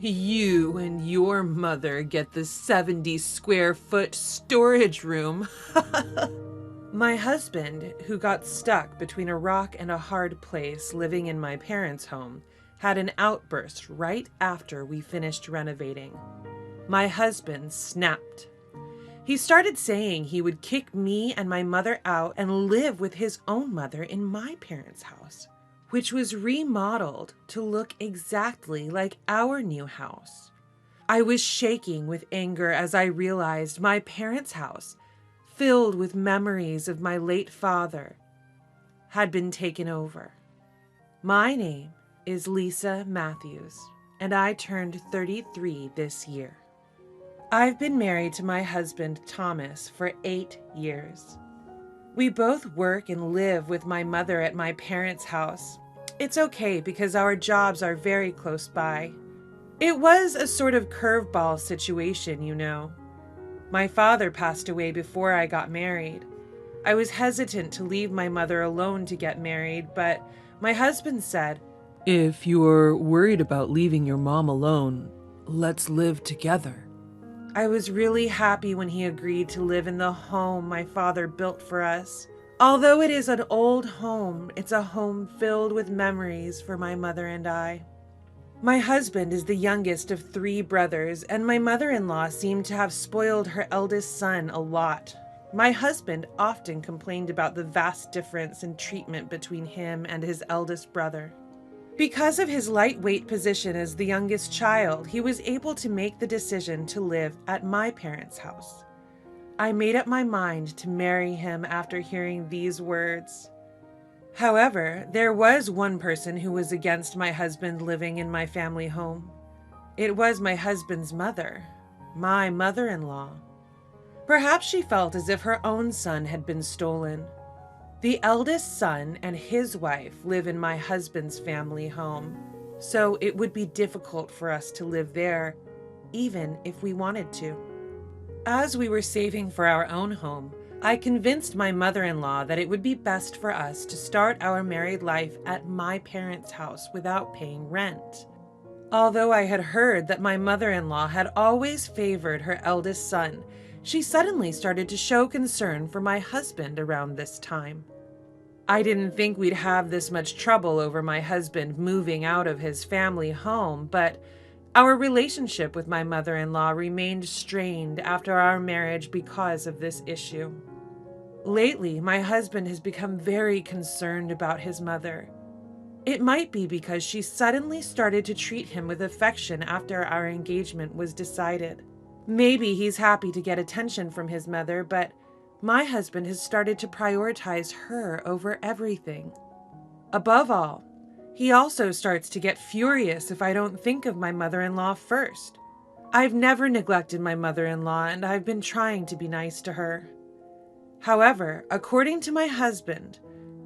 You and your mother get the 70 square foot storage room. My husband, who got stuck between a rock and a hard place living in my parents' home, had an outburst right after we finished renovating. My husband snapped. He started saying he would kick me and my mother out and live with his own mother in my parents' house, which was remodeled to look exactly like our new house. I was shaking with anger as I realized my parents' house, filled with memories of my late father, had been taken over. My name is Lisa Matthews, and I turned 33 this year. I've been married to my husband, Thomas, for 8 years. We both work and live with my mother at my parents' house. It's okay because our jobs are very close by. It was a sort of curveball situation, you know. My father passed away before I got married. I was hesitant to leave my mother alone to get married, but my husband said, "If you're worried about leaving your mom alone, let's live together." I was really happy when he agreed to live in the home my father built for us. Although it is an old home, it's a home filled with memories for my mother and I. My husband is the youngest of 3 brothers, and my mother-in-law seemed to have spoiled her eldest son a lot. My husband often complained about the vast difference in treatment between him and his eldest brother. Because of his lightweight position as the youngest child, he was able to make the decision to live at my parents' house. I made up my mind to marry him after hearing these words. However, there was one person who was against my husband living in my family home. It was my husband's mother, my mother-in-law. Perhaps she felt as if her own son had been stolen. The eldest son and his wife live in my husband's family home, so it would be difficult for us to live there, even if we wanted to. As we were saving for our own home, I convinced my mother-in-law that it would be best for us to start our married life at my parents' house without paying rent. Although I had heard that my mother-in-law had always favored her eldest son, she suddenly started to show concern for my husband around this time. I didn't think we'd have this much trouble over my husband moving out of his family home, but our relationship with my mother-in-law remained strained after our marriage because of this issue. Lately, my husband has become very concerned about his mother. It might be because she suddenly started to treat him with affection after our engagement was decided. Maybe he's happy to get attention from his mother, but my husband has started to prioritize her over everything. Above all, he also starts to get furious if I don't think of my mother-in-law first. I've never neglected my mother-in-law, and I've been trying to be nice to her. However, according to my husband,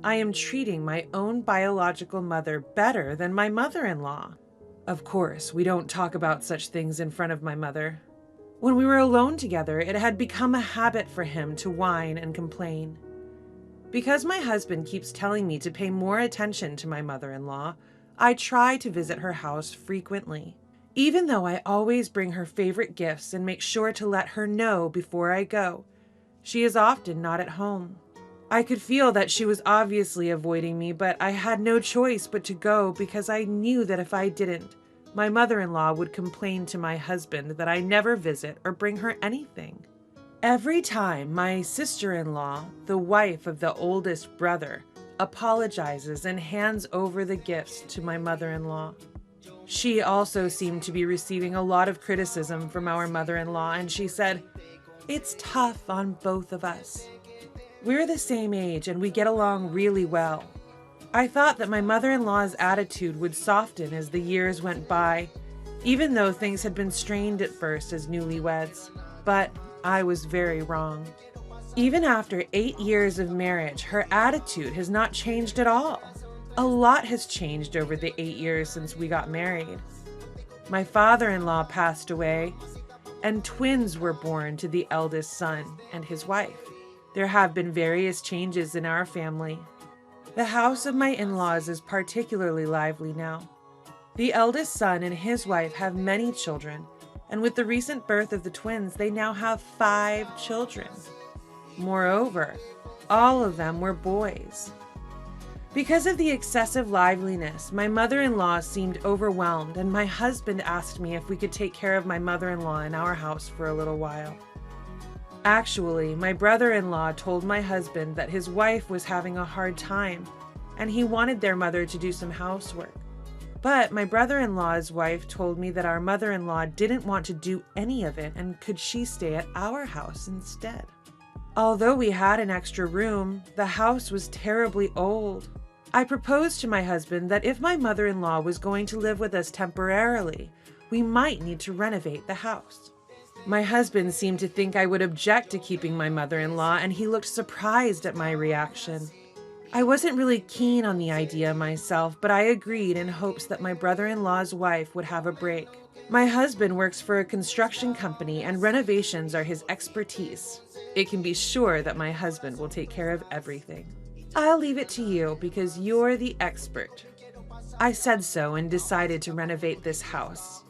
I am treating my own biological mother better than my mother-in-law. Of course, we don't talk about such things in front of my mother. When we were alone together, it had become a habit for him to whine and complain. Because my husband keeps telling me to pay more attention to my mother-in-law, I try to visit her house frequently. Even though I always bring her favorite gifts and make sure to let her know before I go, she is often not at home. I could feel that she was obviously avoiding me, but I had no choice but to go because I knew that if I didn't, my mother-in-law would complain to my husband that I never visit or bring her anything. Every time my sister-in-law, the wife of the oldest brother, apologizes and hands over the gifts to my mother-in-law. She also seemed to be receiving a lot of criticism from our mother-in-law, and she said, "It's tough on both of us. We're the same age and we get along really well." I thought that my mother-in-law's attitude would soften as the years went by, even though things had been strained at first as newlyweds. But I was very wrong. Even after 8 years of marriage, her attitude has not changed at all. A lot has changed over the 8 years since we got married. My father-in-law passed away, and twins were born to the eldest son and his wife. There have been various changes in our family. The house of my in-laws is particularly lively now. The eldest son and his wife have many children, and with the recent birth of the twins, they now have 5 children. Moreover, all of them were boys. Because of the excessive liveliness, my mother-in-law seemed overwhelmed, and my husband asked me if we could take care of my mother-in-law in our house for a little while. Actually, my brother-in-law told my husband that his wife was having a hard time, and he wanted their mother to do some housework. But my brother-in-law's wife told me that our mother-in-law didn't want to do any of it, and could she stay at our house instead? Although we had an extra room, the house was terribly old. I proposed to my husband that if my mother-in-law was going to live with us temporarily, we might need to renovate the house. My husband seemed to think I would object to keeping my mother-in-law, and he looked surprised at my reaction. I wasn't really keen on the idea myself, but I agreed in hopes that my brother-in-law's wife would have a break. My husband works for a construction company, and renovations are his expertise. It can be sure that my husband will take care of everything. I'll leave it to you because you're the expert. I said so and decided to renovate this house.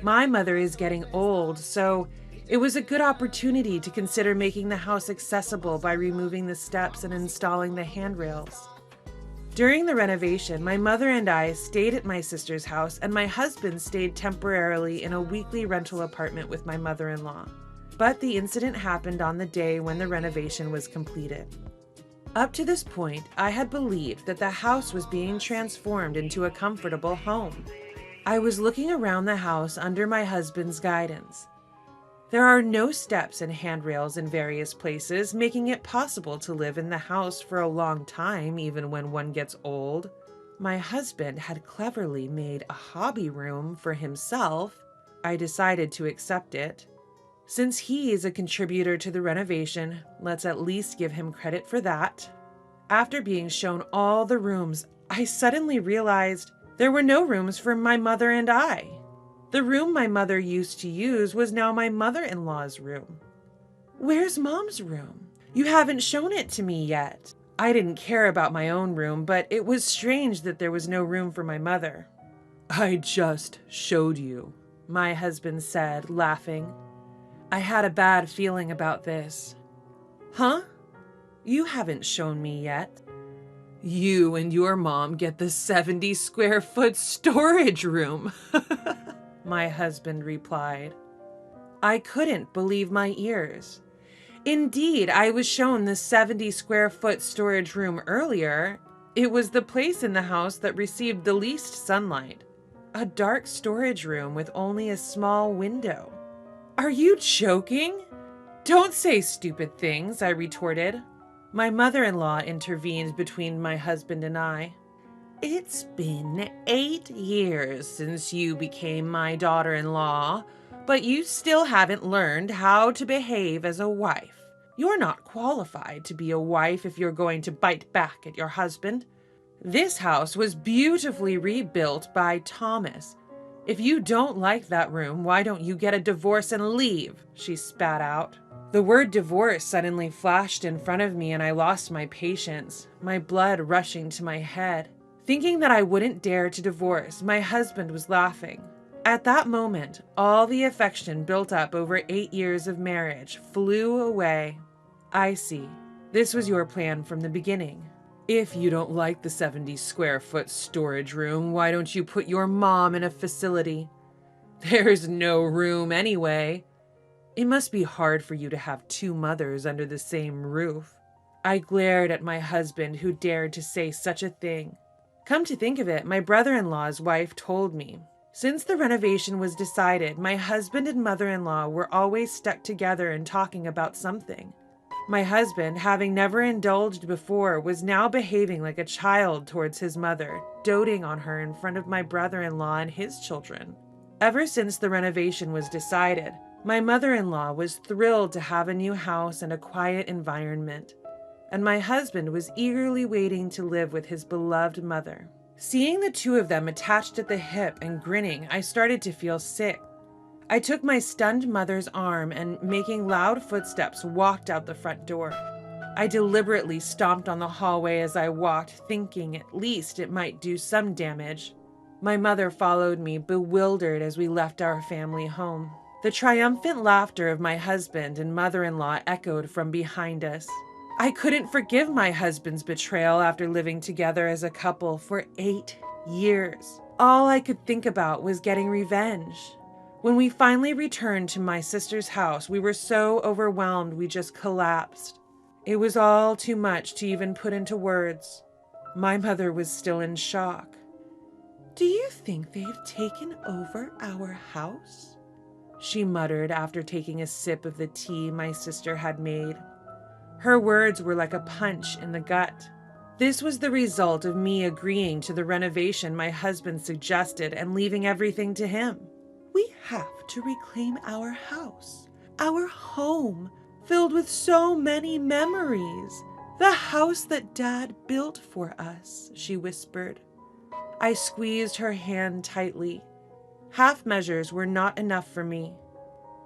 My mother is getting old, so it was a good opportunity to consider making the house accessible by removing the steps and installing the handrails. During the renovation, my mother and I stayed at my sister's house, and my husband stayed temporarily in a weekly rental apartment with my mother-in-law. But the incident happened on the day when the renovation was completed. Up to this point, I had believed that the house was being transformed into a comfortable home. I was looking around the house under my husband's guidance. There are no steps and handrails in various places, making it possible to live in the house for a long time, even when one gets old. My husband had cleverly made a hobby room for himself. I decided to accept it. Since he is a contributor to the renovation, let's at least give him credit for that. After being shown all the rooms, I suddenly realized there were no rooms for my mother and I. The room my mother used to use was now my mother-in-law's room. Where's Mom's room? You haven't shown it to me yet. I didn't care about my own room, but it was strange that there was no room for my mother. I just showed you, my husband said, laughing. I had a bad feeling about this. Huh? You haven't shown me yet. You and your mom get the 70 square foot storage room, my husband replied. I couldn't believe my ears. Indeed, I was shown the 70 square foot storage room earlier. It was the place in the house that received the least sunlight. A dark storage room with only a small window. Are you joking? Don't say stupid things, I retorted. My mother-in-law intervened between my husband and I. It's been 8 years since you became my daughter-in-law, but you still haven't learned how to behave as a wife. You're not qualified to be a wife if you're going to bite back at your husband. This house was beautifully rebuilt by Thomas. If you don't like that room, why don't you get a divorce and leave? She spat out. The word divorce suddenly flashed in front of me, and I lost my patience, my blood rushing to my head. Thinking that I wouldn't dare to divorce, my husband was laughing. At that moment, all the affection built up over 8 years of marriage flew away. I see. This was your plan from the beginning. If you don't like the 70 square foot storage room, why don't you put your mom in a facility? There's no room anyway. It must be hard for you to have 2 mothers under the same roof. I glared at my husband, who dared to say such a thing. Come to think of it, my brother-in-law's wife told me. Since the renovation was decided, my husband and mother-in-law were always stuck together and talking about something. My husband, having never indulged before, was now behaving like a child towards his mother, doting on her in front of my brother-in-law and his children. Ever since the renovation was decided, my mother-in-law was thrilled to have a new house and a quiet environment, and my husband was eagerly waiting to live with his beloved mother. Seeing the 2 of them attached at the hip and grinning, I started to feel sick. I took my stunned mother's arm and, making loud footsteps, walked out the front door. I deliberately stomped on the hallway as I walked, thinking at least it might do some damage. My mother followed me, bewildered, as we left our family home. The triumphant laughter of my husband and mother-in-law echoed from behind us. I couldn't forgive my husband's betrayal after living together as a couple for 8 years. All I could think about was getting revenge. When we finally returned to my sister's house, we were so overwhelmed we just collapsed. It was all too much to even put into words. My mother was still in shock. "Do you think they've taken over our house?" she muttered after taking a sip of the tea my sister had made. Her words were like a punch in the gut. This was the result of me agreeing to the renovation my husband suggested and leaving everything to him. "We have to reclaim our house, our home, filled with so many memories. The house that Dad built for us," she whispered. I squeezed her hand tightly. Half measures were not enough for me.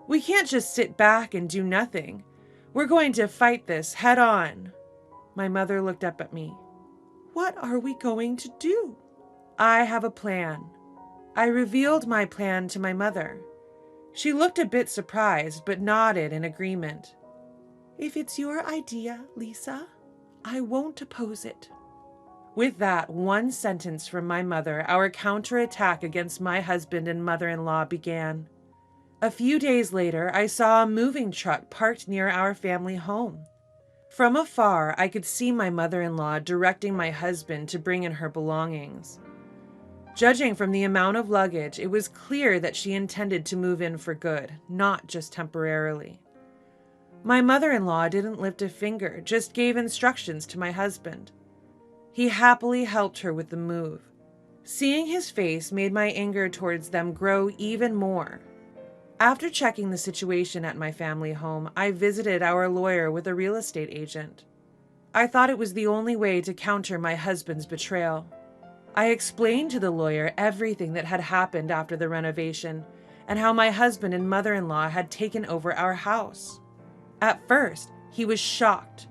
"We can't just sit back and do nothing. We're going to fight this head on." My mother looked up at me. "What are we going to do?" "I have a plan." I revealed my plan to my mother. She looked a bit surprised, but nodded in agreement. "If it's your idea, Lisa, I won't oppose it." With that one sentence from my mother, our counterattack against my husband and mother-in-law began. A few days later, I saw a moving truck parked near our family home. From afar, I could see my mother-in-law directing my husband to bring in her belongings. Judging from the amount of luggage, it was clear that she intended to move in for good, not just temporarily. My mother-in-law didn't lift a finger, just gave instructions to my husband. He happily helped her with the move. Seeing his face made my anger towards them grow even more. After checking the situation at my family home, I visited our lawyer with a real estate agent. I thought it was the only way to counter my husband's betrayal. I explained to the lawyer everything that had happened after the renovation and how my husband and mother-in-law had taken over our house. At first, he was shocked.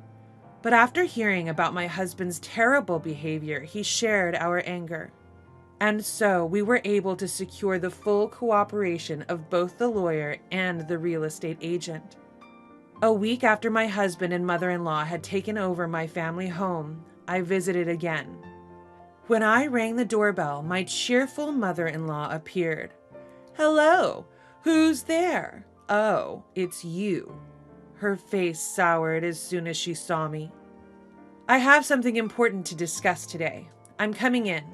But after hearing about my husband's terrible behavior, he shared our anger. And so we were able to secure the full cooperation of both the lawyer and the real estate agent. A week after my husband and mother-in-law had taken over my family home, I visited again. When I rang the doorbell, my cheerful mother-in-law appeared. "Hello, who's there?" "Oh, it's you." Her face soured as soon as she saw me. "I have something important to discuss today. I'm coming in."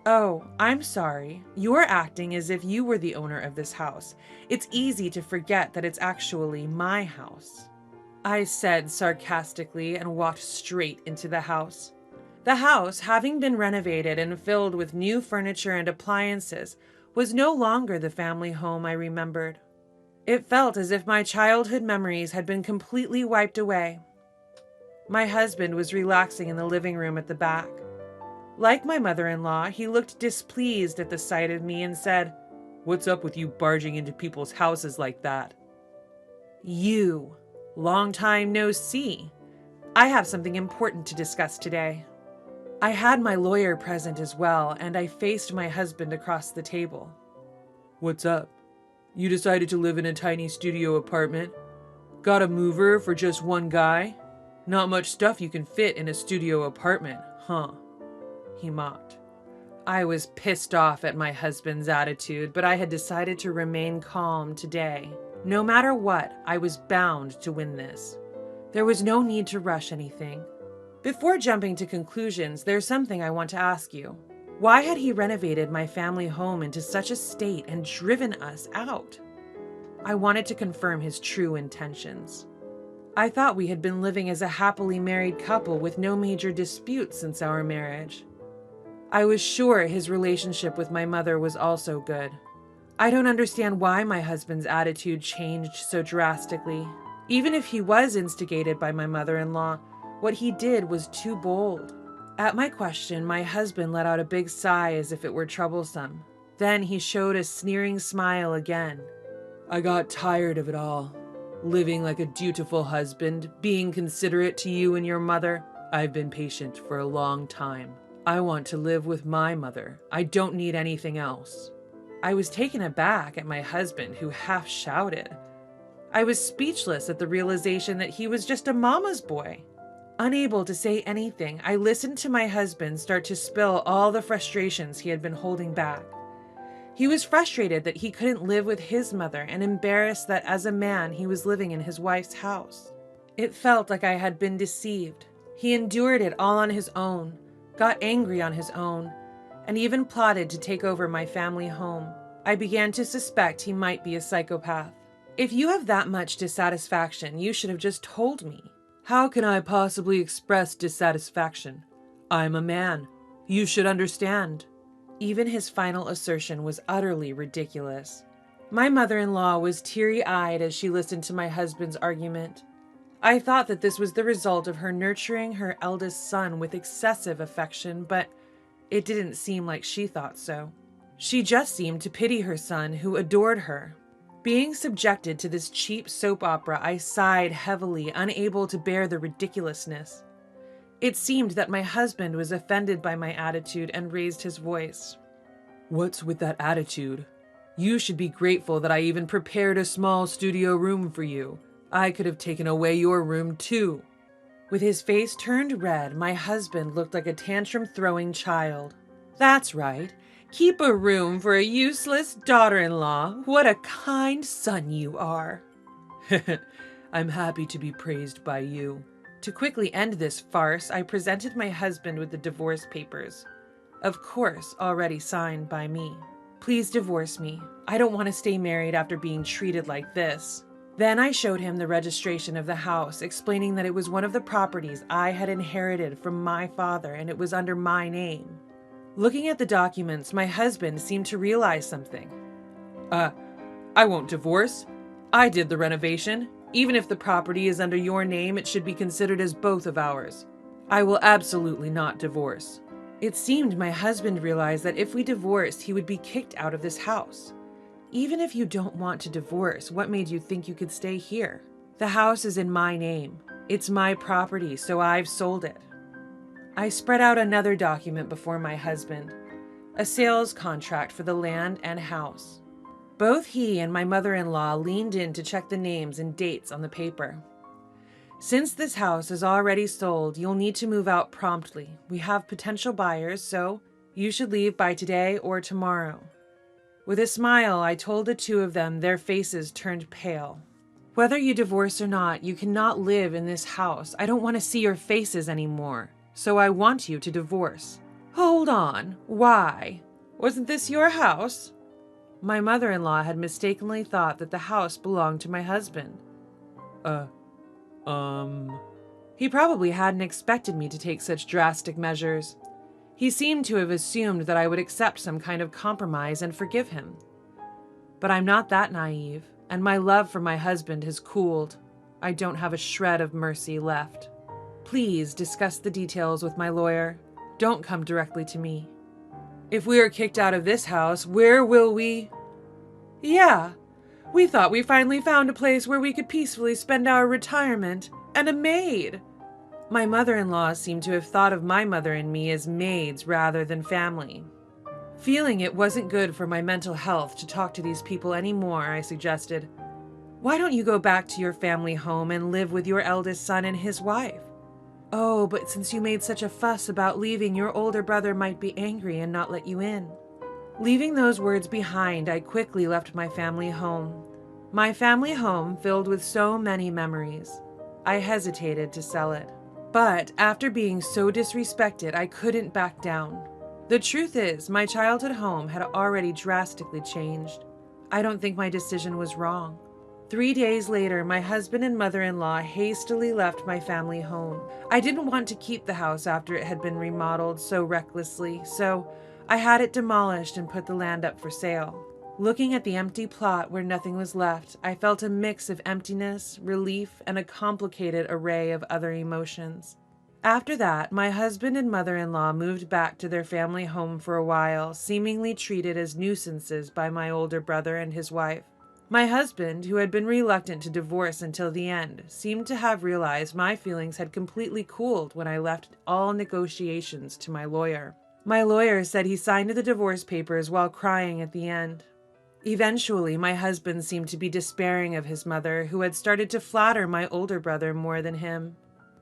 "Oh, I'm sorry. You're acting as if you were the owner of this house. It's easy to forget that it's actually my house," I said sarcastically and walked straight into the house. The house, having been renovated and filled with new furniture and appliances, was no longer the family home I remembered. It felt as if my childhood memories had been completely wiped away. My husband was relaxing in the living room at the back. Like my mother-in-law, he looked displeased at the sight of me and said, "What's up with you barging into people's houses like that?" "You. Long time no see. I have something important to discuss today." I had my lawyer present as well, and I faced my husband across the table. "What's up? You decided to live in a tiny studio apartment? Got a mover for just one guy? Not much stuff you can fit in a studio apartment, huh?" He mocked. I was pissed off at my husband's attitude, but I had decided to remain calm today. No matter what, I was bound to win this. There was no need to rush anything. Before jumping to conclusions, there's something I want to ask you. Why had he renovated my family home into such a state and driven us out? I wanted to confirm his true intentions. I thought we had been living as a happily married couple with no major disputes since our marriage. I was sure his relationship with my mother was also good. I don't understand why my husband's attitude changed so drastically. Even if he was instigated by my mother-in-law, what he did was too bold. At my question, my husband let out a big sigh as if it were troublesome. Then he showed a sneering smile again. "I got tired of it all. Living like a dutiful husband, being considerate to you and your mother. I've been patient for a long time. I want to live with my mother. I don't need anything else. I was taken aback at my husband, who half shouted. I was speechless at the realization that he was just a mama's boy. Unable to say anything, I listened to my husband start to spill all the frustrations he had been holding back. He was frustrated that he couldn't live with his mother and embarrassed that as a man he was living in his wife's house. It felt like I had been deceived. He endured it all on his own, got angry on his own, and even plotted to take over my family home. I began to suspect he might be a psychopath. If you have that much dissatisfaction, you should have just told me. How can I possibly express dissatisfaction? I'm a man. You should understand. Even his final assertion was utterly ridiculous. My mother-in-law was teary-eyed as she listened to my husband's argument. I thought that this was the result of her nurturing her eldest son with excessive affection, but it didn't seem like she thought so. She just seemed to pity her son, who adored her. Being subjected to this cheap soap opera, I sighed heavily, unable to bear the ridiculousness. It seemed that my husband was offended by my attitude and raised his voice. What's with that attitude? You should be grateful that I even prepared a small studio room for you. I could have taken away your room too. With his face turned red, my husband looked like a tantrum-throwing child. That's right. Keep a room for a useless daughter-in-law. What a kind son you are. I'm happy to be praised by you. To quickly end this farce, I presented my husband with the divorce papers. Of course, already signed by me. Please divorce me. I don't want to stay married after being treated like this. Then I showed him the registration of the house, explaining that it was one of the properties I had inherited from my father and it was under my name. Looking at the documents, my husband seemed to realize something. I won't divorce. I did the renovation. Even if the property is under your name, it should be considered as both of ours. I will absolutely not divorce. It seemed my husband realized that if we divorced, he would be kicked out of this house. Even if you don't want to divorce, what made you think you could stay here? The house is in my name. It's my property, so I've sold it. I spread out another document before my husband, a sales contract for the land and house. Both he and my mother-in-law leaned in to check the names and dates on the paper. Since this house is already sold, you'll need to move out promptly. We have potential buyers, so you should leave by today or tomorrow. With a smile, I told the two of them. Their faces turned pale. Whether you divorce or not, you cannot live in this house. I don't want to see your faces anymore. So I want you to divorce. Hold on. Why? Wasn't this your house? My mother-in-law had mistakenly thought that the house belonged to my husband. He probably hadn't expected me to take such drastic measures. He seemed to have assumed that I would accept some kind of compromise and forgive him. But I'm not that naive, and my love for my husband has cooled. I don't have a shred of mercy left. Please discuss the details with my lawyer. Don't come directly to me. If we are kicked out of this house, where will we? Yeah, we thought we finally found a place where we could peacefully spend our retirement, and a maid. My mother-in-law seemed to have thought of my mother and me as maids rather than family. Feeling it wasn't good for my mental health to talk to these people anymore, I suggested, why don't you go back to your family home and live with your eldest son and his wife? Oh, but since you made such a fuss about leaving, your older brother might be angry and not let you in. Leaving those words behind, I quickly left my family home. My family home filled with so many memories. I hesitated to sell it. But after being so disrespected, I couldn't back down. The truth is, my childhood home had already drastically changed. I don't think my decision was wrong. 3 days later, my husband and mother-in-law hastily left my family home. I didn't want to keep the house after it had been remodeled so recklessly, so I had it demolished and put the land up for sale. Looking at the empty plot where nothing was left, I felt a mix of emptiness, relief, and a complicated array of other emotions. After that, my husband and mother-in-law moved back to their family home for a while, seemingly treated as nuisances by my older brother and his wife. My husband, who had been reluctant to divorce until the end, seemed to have realized my feelings had completely cooled when I left all negotiations to my lawyer. My lawyer said he signed the divorce papers while crying at the end. Eventually, my husband seemed to be despairing of his mother, who had started to flatter my older brother more than him.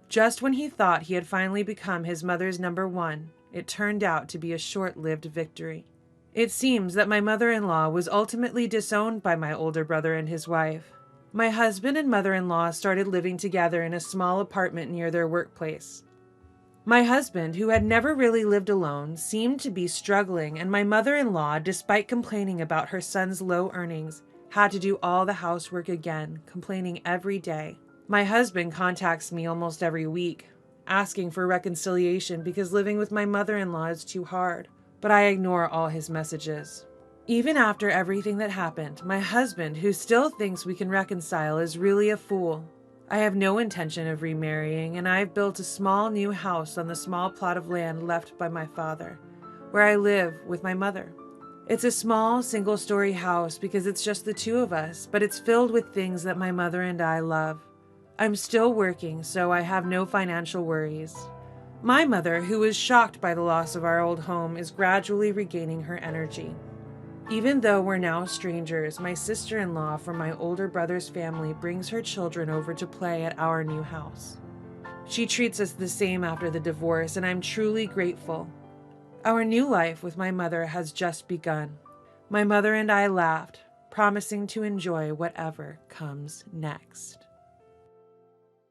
Just when he thought he had finally become his mother's number one, it turned out to be a short-lived victory. It seems that my mother-in-law was ultimately disowned by my older brother and his wife. My husband and mother-in-law started living together in a small apartment near their workplace. My husband, who had never really lived alone, seemed to be struggling, and my mother-in-law, despite complaining about her son's low earnings, had to do all the housework again, complaining every day. My husband contacts me almost every week, asking for reconciliation because living with my mother-in-law is too hard, but I ignore all his messages. Even after everything that happened, my husband, who still thinks we can reconcile, is really a fool. I have no intention of remarrying, and I've built a small new house on the small plot of land left by my father, where I live with my mother. It's a small, single-story house because it's just the two of us, but it's filled with things that my mother and I love. I'm still working, so I have no financial worries. My mother, who was shocked by the loss of our old home, is gradually regaining her energy. Even though we're now strangers, my sister-in-law from my older brother's family brings her children over to play at our new house. She treats us the same after the divorce, and I'm truly grateful. Our new life with my mother has just begun. My mother and I laughed, promising to enjoy whatever comes next.